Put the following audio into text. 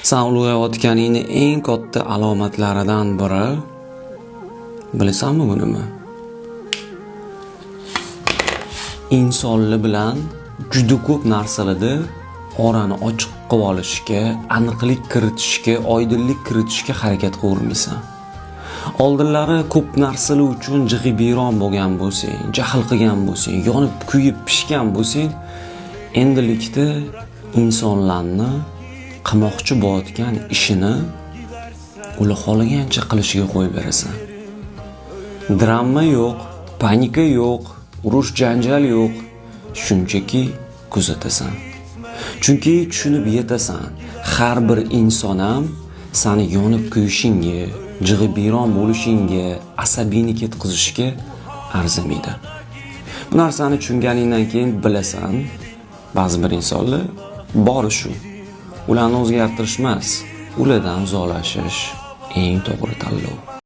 Sen ulg'ayotganingni eng katta alomatlaridan biri bilasanmi bu nima? Insonlar bilan juda ko'p narsalarda orani ochiq qilib olishga, aniqlik kiritishga, oydinlik kiritishga harakat qilmaysan. Oldinlari ko'p narsalar uchun jig'ibiyron bo'lgan bo'lsang, jahl qilgan bo'lsang, yonib kuyib pishgan bo'lsang, endilikda insonlarni qilmoqchi bo'layotgan ishini ular xohlagancha qilishiga qo'yib berasan. Drama yo'q, panika yo'q, urush janjal yo'q, shunchaki kuzatasan. Chunki tushunib yetasan, har bir inson ham seni yonib kuyishingga, jig'ibiyron bo'lishingga, asabiyni ketkazishga arzimaydi. Bu narsani tushunganingdan keyin bilasan, ba'zi bir insonlar bori shu. Ularni o'zgartirish emas, ulardan uzoqlashish eng to'g'ri tanlov.